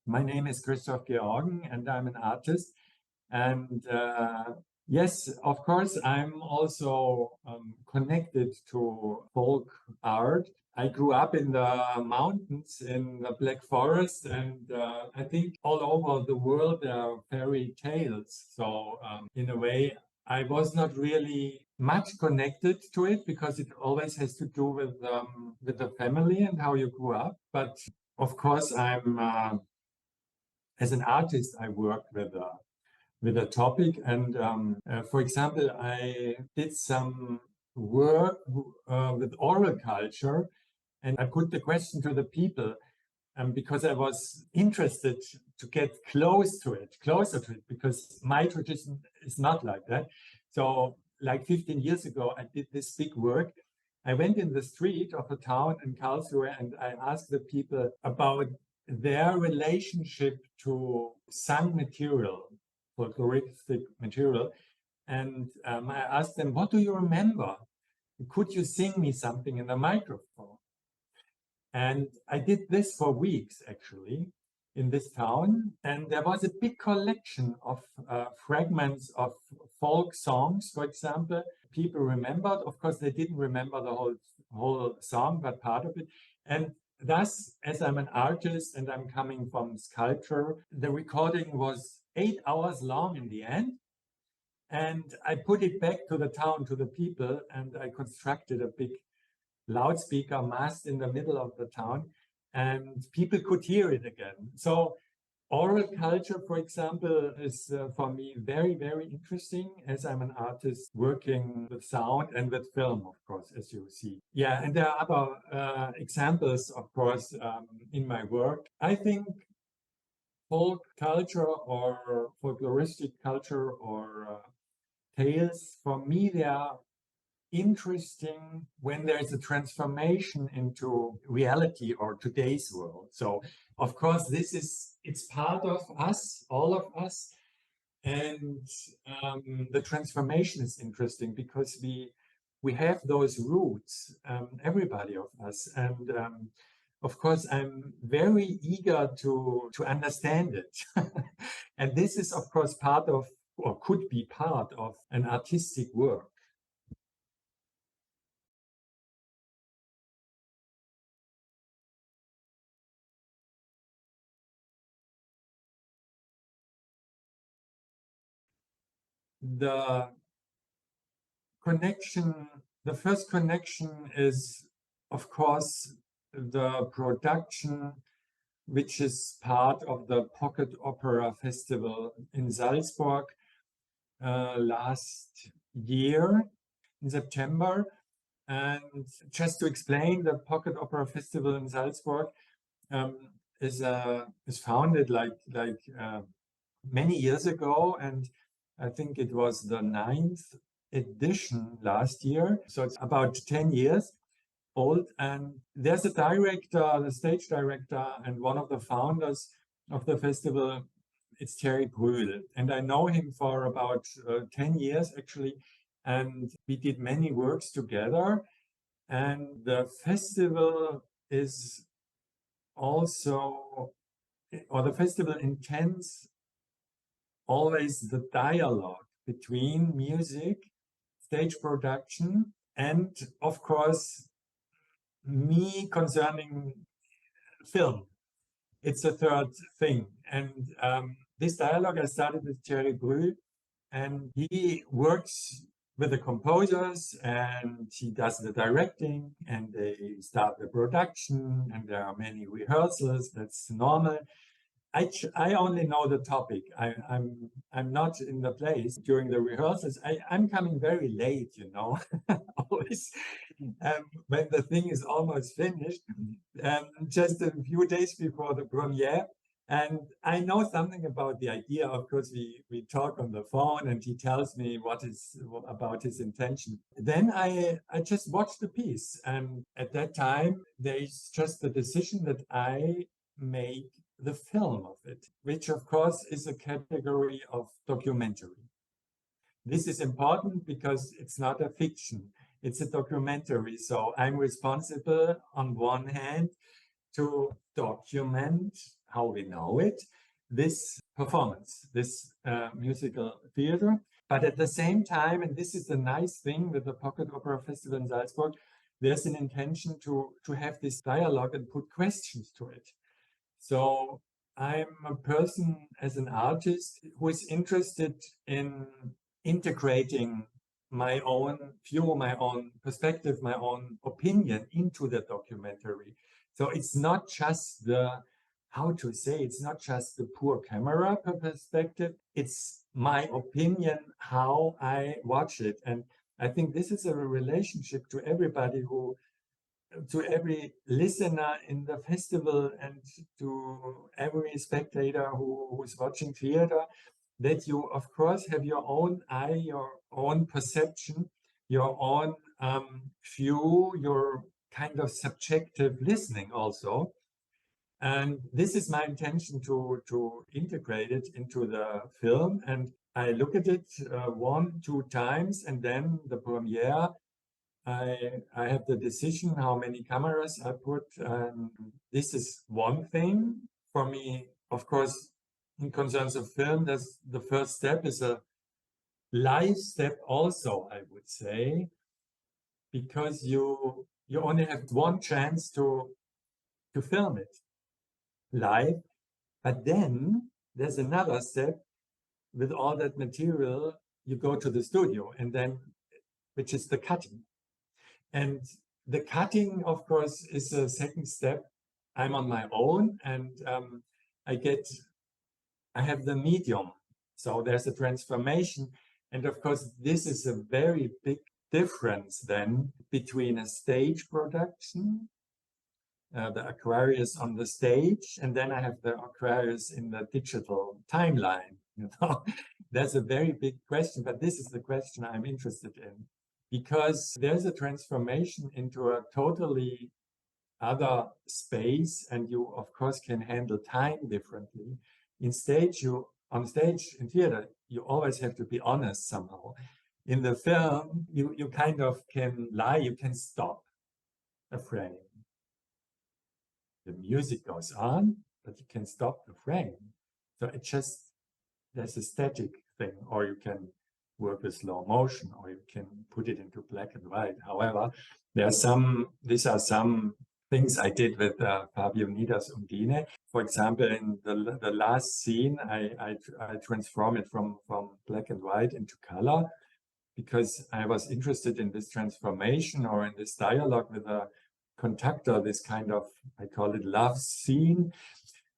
My name is Kristof Georgen, and I'm an artist. And yes, of course, I'm also connected to folk art. I grew up in the mountains in the Black Forest, and I think all over the world there are fairy tales. So, in a way, I was not really much connected to it because it always has to do with the family and how you grew up. But of course, I'm as an artist, I work with a topic, and for example, I did some work with oral culture, and I put the question to the people because I was interested to get closer to it, because my tradition is not like that. So, like 15 years ago, I did this big work. I went in the street of a town in Karlsruhe and I asked the people about their relationship to sung material, folkloristic material. And I asked them, what do you remember? Could you sing me something in the microphone? And I did this for weeks, actually, in this town. And there was a big collection of fragments of folk songs, for example. People remembered. Of course, they didn't remember the whole song, but part of it. And thus, as I'm an artist and I'm coming from sculpture, the recording was 8 hours long in the end. And I put it back to the town, to the people, and I constructed a big loudspeaker mast in the middle of the town, and people could hear it again. So oral culture, for example, is for me very, very interesting, as I'm an artist working with sound and with film, of course, as you see. Yeah, and there are other examples, of course, in my work. I think folk culture or folkloristic culture or tales, for me, they are interesting when there is a transformation into reality or today's world. So, of course, it's part of us, all of us. And the transformation is interesting because we have those roots, everybody of us. And of course, I'm very eager to understand it. And this is, of course, part of, or could be part of, an artistic work. The connection, the first connection is, of course, the production, which is part of the Pocket Opera Festival in Salzburg last year in September. And just to explain, the Pocket Opera Festival in Salzburg is founded like many years ago, and I think it was the 9th edition last year. So it's about 10 years old. And there's a director, the stage director, and one of the founders of the festival. It's Thierry Brühl. And I know him for about 10 years, actually. And we did many works together. And the festival is also, or the festival intends always the dialogue between music, stage production, and of course, me concerning film. It's a third thing. And this dialogue I started with Thierry Brühl, and he works with the composers and he does the directing and they start the production and there are many rehearsals. That's normal. I only know the topic. I'm not in the place during the rehearsals. I'm coming very late, you know, always when the thing is almost finished, just a few days before the premiere. And I know something about the idea. Of course, we talk on the phone and he tells me what is about his intention. Then I just watch the piece. And at that time, there is just the decision that I make the film of it, which of course is a category of documentary. This is important because it's not a fiction, it's a documentary. So I'm responsible on one hand to document how we know it, this performance, this musical theater. But at the same time, and this is the nice thing with the Pocket Opera Festival in Salzburg, there's an intention to have this dialogue and put questions to it. So I'm a person as an artist who is interested in integrating my own view, my own perspective, my own opinion into the documentary. So it's not just it's not just the poor camera perspective, it's my opinion, how I watch it. And I think this is a relationship to everybody to every listener in the festival and to every spectator who's watching theater, that you, of course, have your own eye, your own perception, your own view, your kind of subjective listening also. And this is my intention to integrate it into the film. And I look at it 1-2 times, and then the premiere, I have the decision how many cameras I put. This is one thing for me. Of course, in concerns of film, that's the first step is a live step also, I would say, because you only have one chance to film it live. But then there's another step. With all that material, you go to the studio, and then, which is the cutting. And the cutting, of course, is a second step. I'm on my own, and I have the medium. So there's a transformation. And of course, this is a very big difference then between a stage production, the Aquarius on the stage, and then I have the Aquarius in the digital timeline. That's a very big question, but this is the question I'm interested in, because there's a transformation into a totally other space, and you, of course, can handle time differently. On stage, in theater, you always have to be honest somehow. In the film, you kind of can lie, you can stop a frame. The music goes on, but you can stop the frame. So there's a static thing, or you can work with slow motion, or you can put it into black and white. However, these are some things I did with Fabio Nidas Undine. For example, in the last scene, I transform it from black and white into color, because I was interested in this transformation or in this dialogue with a conductor, this kind of, I call it love scene,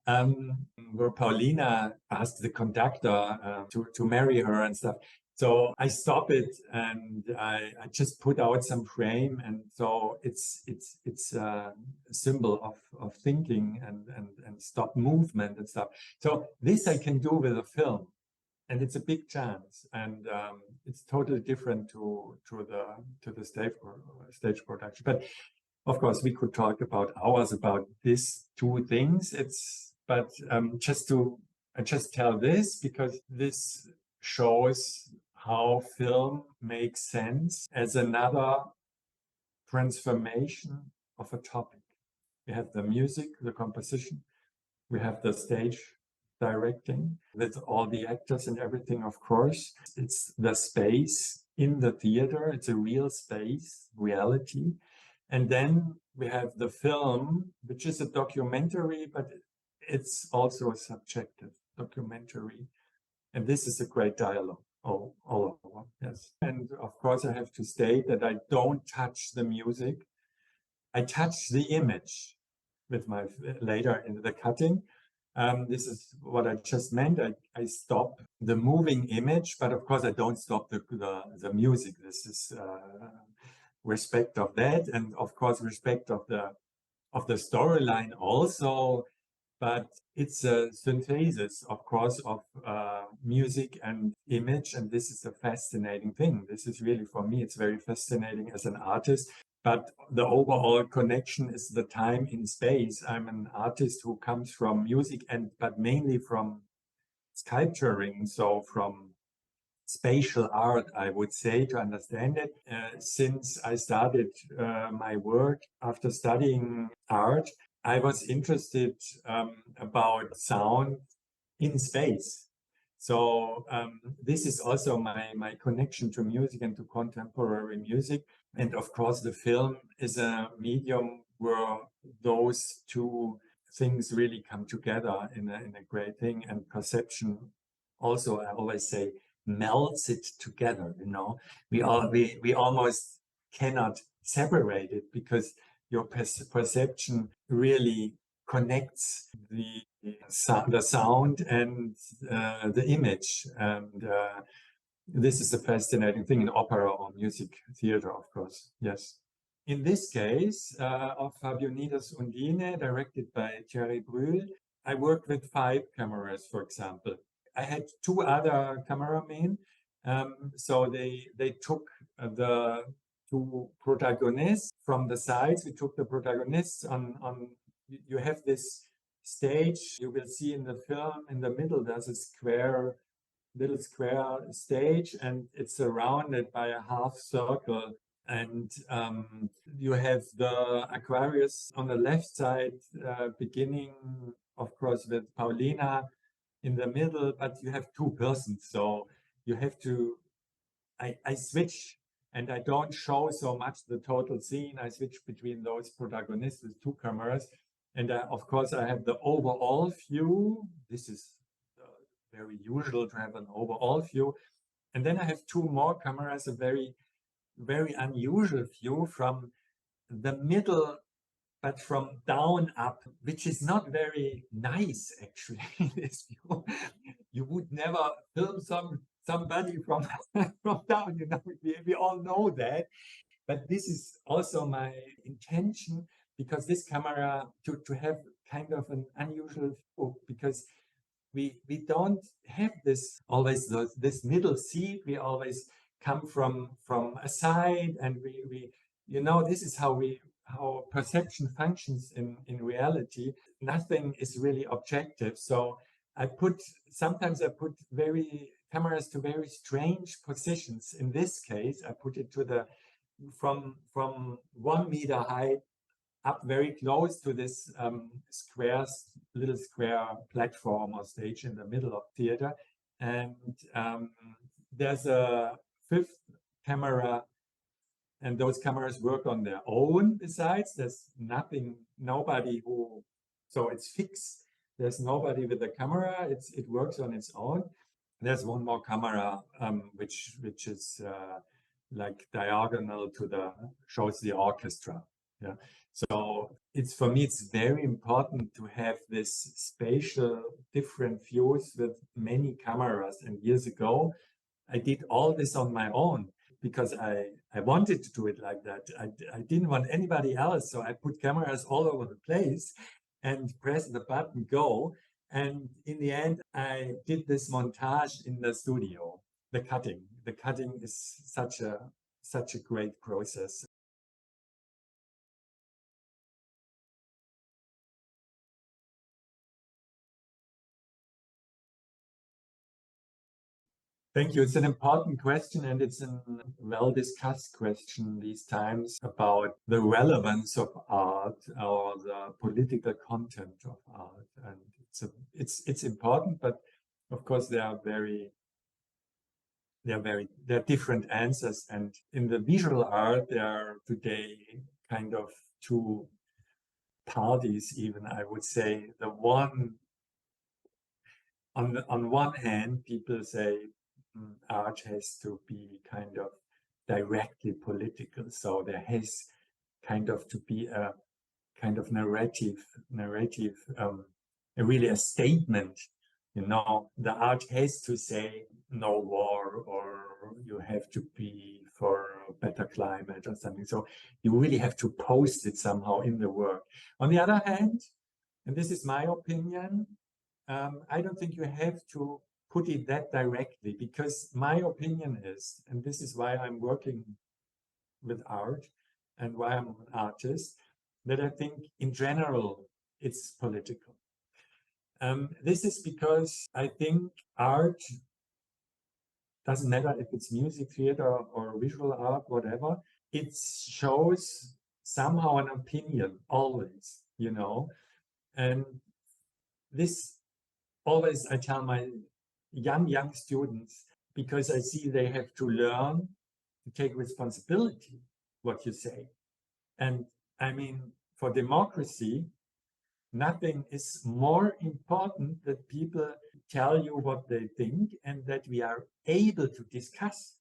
where Paulina asked the conductor to marry her and stuff. So I stop it, and I just put out some frame, and so it's a symbol of thinking and stop movement and stuff. So this I can do with a film, and it's a big chance, and it's totally different to the stage production. But of course, we could talk about hours about these two things. But I just tell this because this shows how film makes sense as another transformation of a topic. We have the music, the composition, we have the stage directing with all the actors and everything, of course. It's the space in the theater, it's a real space, reality. And then we have the film, which is a documentary, but it's also a subjective documentary. And this is a great dialogue all over, yes. And of course, I have to state that I don't touch the music. I touch the image with my later in the cutting. This is what I just meant. I stop the moving image, but of course I don't stop the music. This is respect of that, and of course respect of the storyline also. But it's a synthesis, of course, of music and image, and this is a fascinating thing. This is really, for me, it's very fascinating as an artist. But the overall connection is the time in space. I'm an artist who comes from music, but mainly from sculpturing, so from spatial art, I would say, to understand it. Since I started my work after studying art, I was interested about sound in space. So this is also my connection to music and to contemporary music. And of course, the film is a medium where those two things really come together in a great thing. And perception also, I always say, melts it together. We almost cannot separate it, because your perception really connects the sound and the image. And this is a fascinating thing in opera or music theater, of course. Yes. In this case, of Fabionidas Undine, directed by Thierry Brühl, I worked with 5 cameras, for example. I had 2 other cameramen, so they took the 2 protagonists from the sides. We took the protagonists on. You have this stage. You will see in the film, in the middle, there's a little square stage, and it's surrounded by a half circle. And you have the Aquarius on the left side, beginning, of course, with Paulina in the middle, but you have 2 persons. So you have to, I switch, and I don't show so much the total scene. I switch between those protagonists with 2 cameras. And of course, I have the overall view. This is very usual to have an overall view. And then I have 2 more cameras, a very, very unusual view from the middle, but from down up, which is not very nice, actually, this view. You would never film somebody from, from down, we all know that. But this is also my intention, because this camera, to have kind of an unusual view, because we don't have this middle seat. We always come from a side, and we this is how perception functions in reality. Nothing is really objective. So sometimes I put cameras to very strange positions. In this case, I put it to from 1 meter height up very close to this little square platform or stage in the middle of theater. And there's a 5th camera, and those cameras work on their own. Besides, there's so it's fixed. There's nobody with the camera. It works on its own. There's 1 more camera, which is like diagonal shows the orchestra. Yeah. So for me, it's very important to have this spatial different views with many cameras. And years ago, I did all this on my own, because I wanted to do it like that. I didn't want anybody else. So I put cameras all over the place and press the button, go. And in the end, I did this montage in the studio, the cutting. The cutting is such a great process. Thank you. It's an important question, and it's a well-discussed question these times about the relevance of art or the political content of art. And it's important, but of course there are different answers. And in the visual art, there are today kind of 2 parties, even, I would say. The one on one hand, people say art has to be kind of directly political. So there has kind of to be a kind of narrative, really a statement. The art has to say no war, or you have to be for a better climate or something. So you really have to post it somehow in the work. On the other hand, and this is my opinion, I don't think you have to put it that directly, because my opinion is, and this is why I'm working with art and why I'm an artist, that I think in general it's political. This is because I think art doesn't matter if it's music, theater, or visual art, whatever. It shows somehow an opinion, always, you know. And this always I tell my young students, because I see they have to learn to take responsibility what you say. And I mean, for democracy, nothing is more important that people tell you what they think and that we are able to discuss.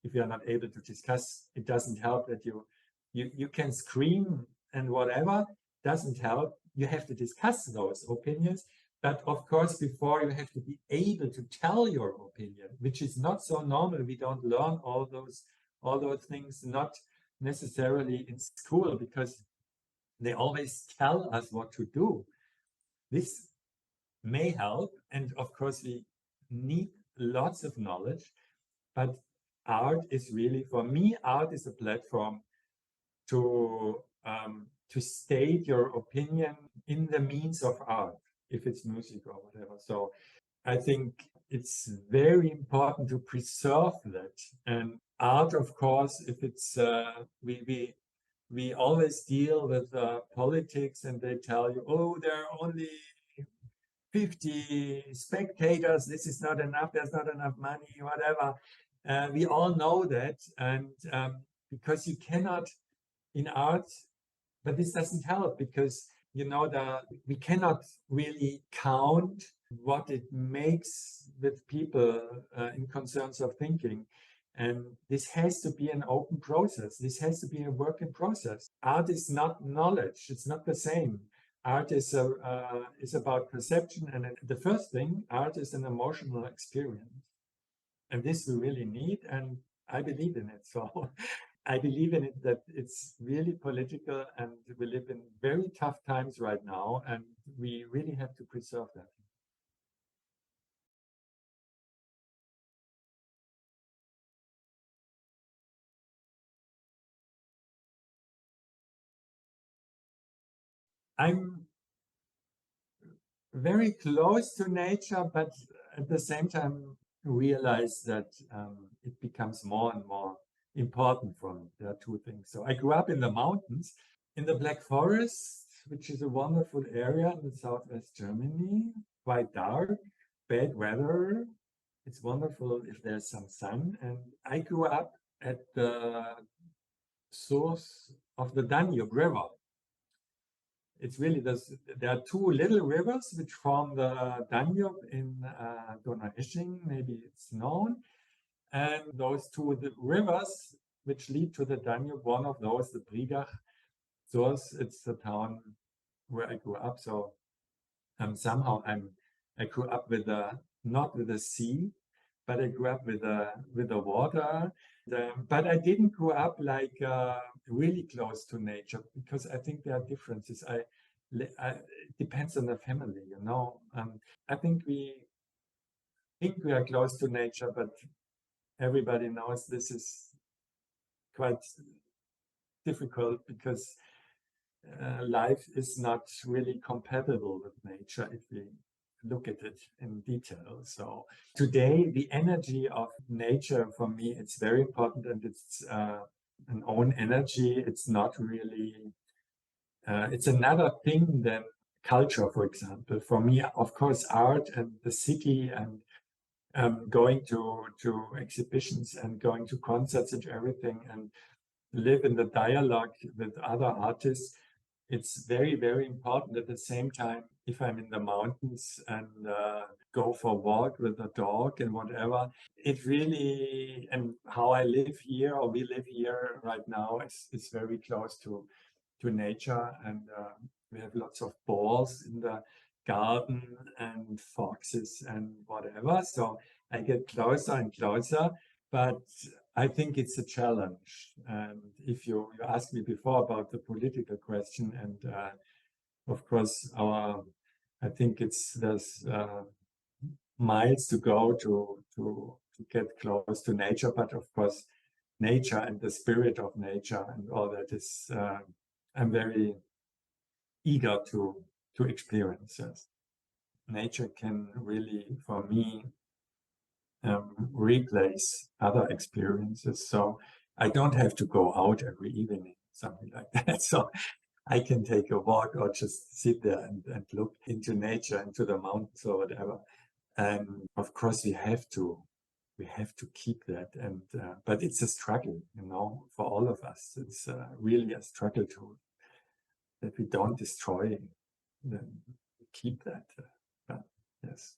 If you are not able to discuss, it doesn't help that you can scream and whatever, doesn't help. You have to discuss those opinions. But of course, before you have to be able to tell your opinion, which is not so normal. We don't learn all those things, not necessarily in school, because they always tell us what to do. This may help, and of course we need lots of knowledge, but art is really, for me, art is a platform to state your opinion in the means of art, if it's music or whatever. So I think it's very important to preserve that. And art, of course, if it's we always deal with politics, and they tell you, oh, there are only 50 spectators, this is not enough, there's not enough money, whatever. We all know that, and because you cannot in art, but this doesn't help, because you know we cannot really count what it makes with people in concerns of thinking. And this has to be an open process. This has to be a work in process. Art is not knowledge. It's not the same. Art is about perception. And the first thing, art is an emotional experience. And this we really need. And I believe in it. So I believe in it, that it's really political, and we live in very tough times right now. And we really have to preserve that. I'm very close to nature, but at the same time realize that it becomes more and more important for me. There are two things. So I grew up in the mountains, in the Black Forest, which is a wonderful area in the southwest Germany, quite dark, bad weather. It's wonderful if there's some sun. And I grew up at the source of the Danube River. It's really there are two little rivers which form the Danube in Donaueschingen, maybe it's known. And those two rivers which lead to the Danube, one of those, the Brigach source, it's the town where I grew up. So somehow I grew up with not with the sea, but I grew up with the water. But I didn't grow up like really close to nature, because I think there are differences. It depends on the family, you know. I think we are close to nature, but everybody knows this is quite difficult, because life is not really compatible with nature if we look at it in detail. So today, the energy of nature, for me, it's very important, and it's an own energy. It's not really, it's another thing than culture, for example. For me, of course, art and the city, and going to exhibitions and going to concerts and everything, and live in the dialogue with other artists, it's very, very important. At the same time, if I'm in the mountains and go for a walk with a dog and whatever, it really, and how I live here, or we live here right now, is very close to nature. And we have lots of boars in the garden and foxes and whatever. So I get closer and closer, but I think it's a challenge. And if you asked me before about the political question, and of course, I think there's miles to go to get close to nature. But of course, nature and the spirit of nature and all that is, I'm very eager to experience this. Nature can really, for me, replace other experiences. So I don't have to go out every evening. something like that. So I can take a walk or just sit there and look into nature, into the mountains or whatever. And of course we have to keep that. And but it's a struggle, for all of us. It's really a struggle that we don't destroy, then keep that. Yes.